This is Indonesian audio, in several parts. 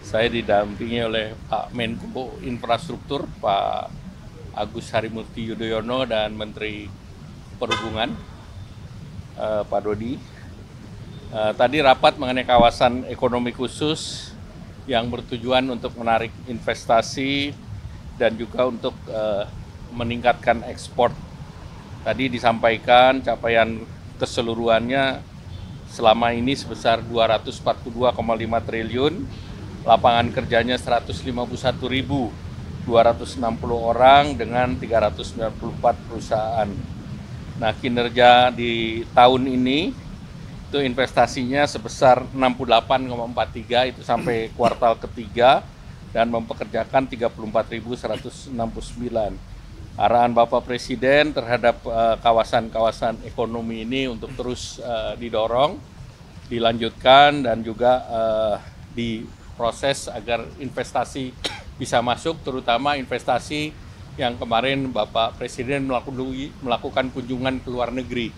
Saya didampingi oleh Pak Menko Infrastruktur, Pak Agus Harimurti Yudhoyono, dan Menteri Perhubungan, Pak Dodi. Tadi rapat mengenai kawasan ekonomi khusus yang bertujuan untuk menarik investasi dan juga untuk meningkatkan ekspor. Tadi disampaikan capaian keseluruhannya selama ini sebesar 242,5 triliun, lapangan kerjanya 151.260 orang dengan 394 perusahaan. Nah, kinerja di tahun ini itu investasinya sebesar 68,43 itu sampai kuartal ketiga dan mempekerjakan 34.169. Arahan Bapak Presiden terhadap kawasan-kawasan ekonomi ini untuk terus didorong, dilanjutkan, dan juga diproses agar investasi bisa masuk, terutama investasi yang kemarin Bapak Presiden melakukan kunjungan ke luar negeri.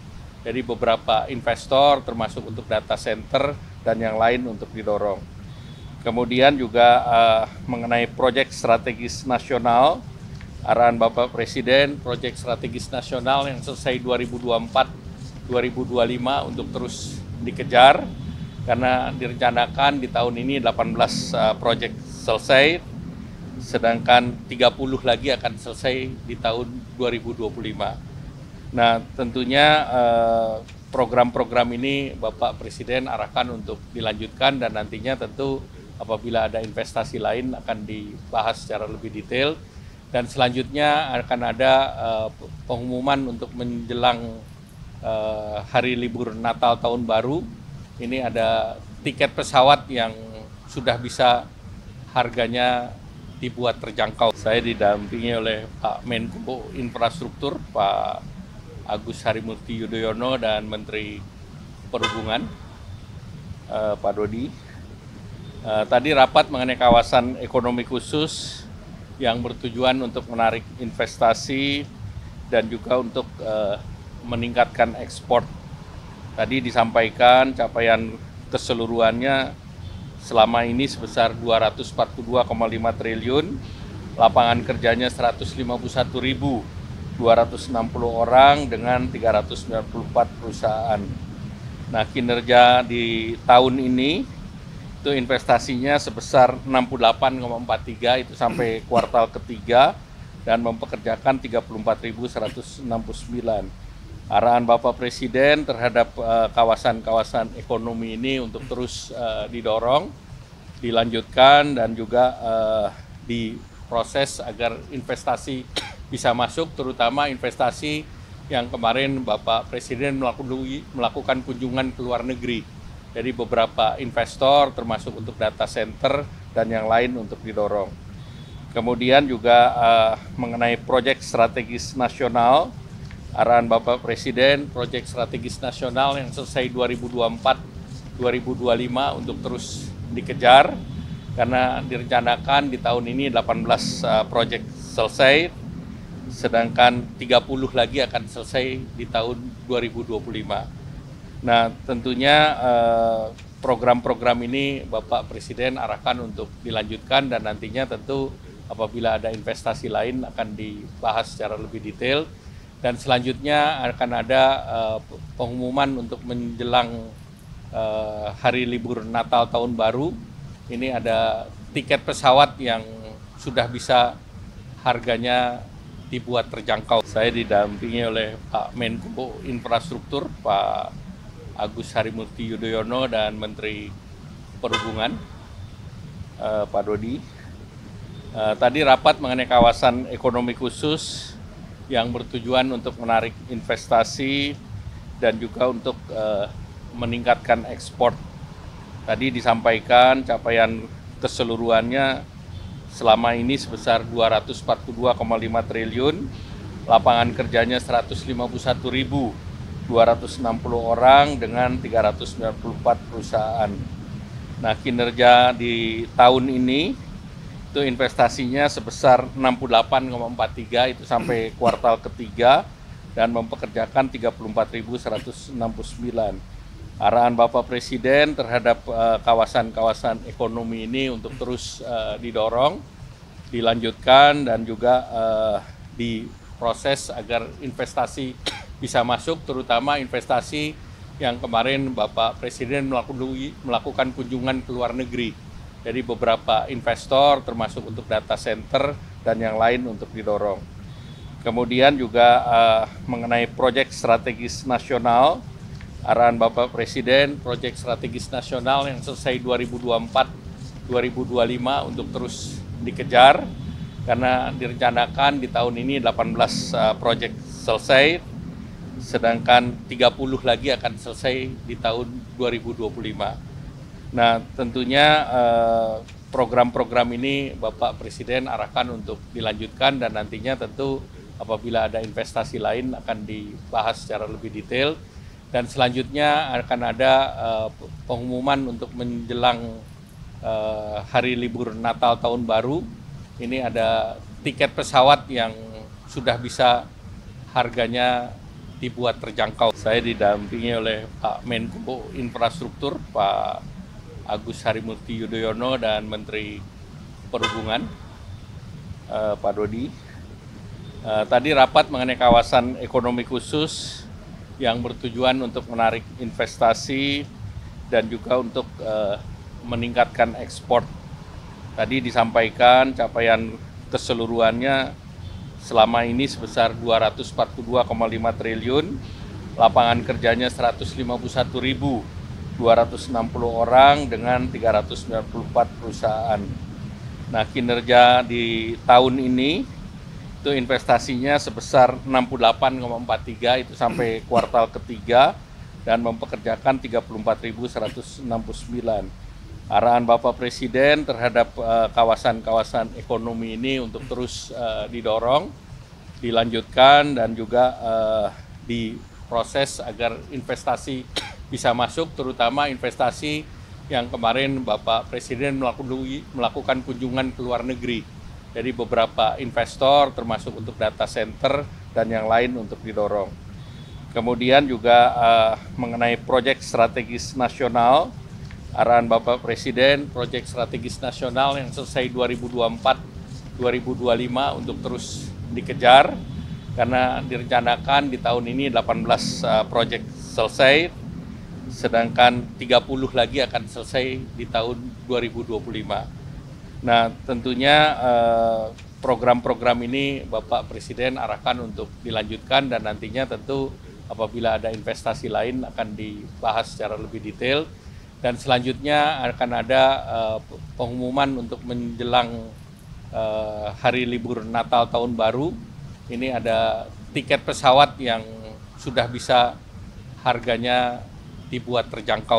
Jadi beberapa investor termasuk untuk data center dan yang lain untuk didorong. Kemudian juga mengenai proyek strategis nasional, arahan Bapak Presiden, proyek strategis nasional yang selesai 2024-2025 untuk terus dikejar, karena direncanakan di tahun ini 18 proyek selesai, sedangkan 30 lagi akan selesai di tahun 2025. Nah, tentunya program-program ini Bapak Presiden arahkan untuk dilanjutkan, dan nantinya tentu apabila ada investasi lain akan dibahas secara lebih detail. Dan selanjutnya akan ada pengumuman untuk menjelang hari libur Natal Tahun Baru. Ini ada tiket pesawat yang sudah bisa harganya dibuat terjangkau. Saya didampingi oleh Pak Menko Infrastruktur, Pak Agus Harimurti Yudhoyono, dan Menteri Perhubungan, Pak Dodi. Tadi rapat mengenai kawasan ekonomi khusus yang bertujuan untuk menarik investasi dan juga untuk meningkatkan ekspor. Tadi disampaikan capaian keseluruhannya selama ini sebesar 242,5 triliun, lapangan kerjanya 151.260 orang dengan 394 perusahaan. Nah, kinerja di tahun ini itu investasinya sebesar 68,43 itu sampai kuartal ketiga dan mempekerjakan 34.169. Arahan Bapak Presiden terhadap kawasan-kawasan ekonomi ini untuk terus didorong, dilanjutkan, dan juga diproses agar investasi bisa masuk, terutama investasi yang kemarin Bapak Presiden melakukan kunjungan ke luar negeri. Jadi beberapa investor termasuk untuk data center dan yang lain untuk didorong. Kemudian juga mengenai proyek strategis nasional, arahan Bapak Presiden, proyek strategis nasional yang selesai 2024-2025 untuk terus dikejar, karena direncanakan di tahun ini 18 proyek selesai, sedangkan 30 lagi akan selesai di tahun 2025. Nah, tentunya program-program ini Bapak Presiden arahkan untuk dilanjutkan, dan nantinya tentu apabila ada investasi lain akan dibahas secara lebih detail. Dan selanjutnya akan ada pengumuman untuk menjelang hari libur Natal Tahun Baru. Ini ada tiket pesawat yang sudah bisa harganya dibuat terjangkau. Saya didampingi oleh Pak Menko Infrastruktur, Pak Agus Harimurti Yudhoyono, dan Menteri Perhubungan, Pak Dodi. Tadi rapat mengenai kawasan ekonomi khusus yang bertujuan untuk menarik investasi dan juga untuk meningkatkan ekspor. Tadi disampaikan capaian keseluruhannya selama ini sebesar 242,5 triliun, lapangan kerjanya 151.260 orang dengan 394 perusahaan. Nah, kinerja di tahun ini itu investasinya sebesar 68,43 itu sampai kuartal ketiga dan mempekerjakan 34.169. Arahan Bapak Presiden terhadap kawasan-kawasan ekonomi ini untuk terus didorong, dilanjutkan, dan juga diproses agar investasi bisa masuk, terutama investasi yang kemarin Bapak Presiden melakukan kunjungan ke luar negeri. Jadi beberapa investor termasuk untuk data center dan yang lain untuk didorong. Kemudian juga mengenai proyek strategis nasional, arahan Bapak Presiden, proyek strategis nasional yang selesai 2024-2025 untuk terus dikejar, karena direncanakan di tahun ini 18 proyek selesai, sedangkan 30 lagi akan selesai di tahun 2025. Nah, tentunya program-program ini Bapak Presiden arahkan untuk dilanjutkan, dan nantinya tentu apabila ada investasi lain akan dibahas secara lebih detail. Dan selanjutnya akan ada pengumuman untuk menjelang hari libur Natal Tahun Baru. Ini ada tiket pesawat yang sudah bisa harganya dibuat terjangkau. Saya didampingi oleh Pak Menko Infrastruktur, Pak Agus Harimurti Yudhoyono, dan Menteri Perhubungan, Pak Dodi. Tadi rapat mengenai kawasan ekonomi khusus yang bertujuan untuk menarik investasi dan juga untuk meningkatkan ekspor. Tadi disampaikan capaian keseluruhannya selama ini sebesar 242,5 triliun, lapangan kerjanya 151.260 orang dengan 394 perusahaan. Nah, kinerja di tahun ini itu investasinya sebesar 68,43 itu sampai kuartal ketiga, dan mempekerjakan 34.169. Arahan Bapak Presiden terhadap kawasan-kawasan ekonomi ini untuk terus didorong, dilanjutkan, dan juga diproses agar investasi bisa masuk, terutama investasi yang kemarin Bapak Presiden melakukan kunjungan ke luar negeri. Jadi beberapa investor termasuk untuk data center dan yang lain untuk didorong. Kemudian juga mengenai proyek strategis nasional, arahan Bapak Presiden, proyek strategis nasional yang selesai 2024-2025 untuk terus dikejar, karena direncanakan di tahun ini 18 proyek selesai, sedangkan 30 lagi akan selesai di tahun 2025. Nah, tentunya program-program ini Bapak Presiden arahkan untuk dilanjutkan, dan nantinya tentu apabila ada investasi lain akan dibahas secara lebih detail. Dan selanjutnya akan ada pengumuman untuk menjelang hari libur Natal Tahun Baru. Ini ada tiket pesawat yang sudah bisa harganya dibuat terjangkau.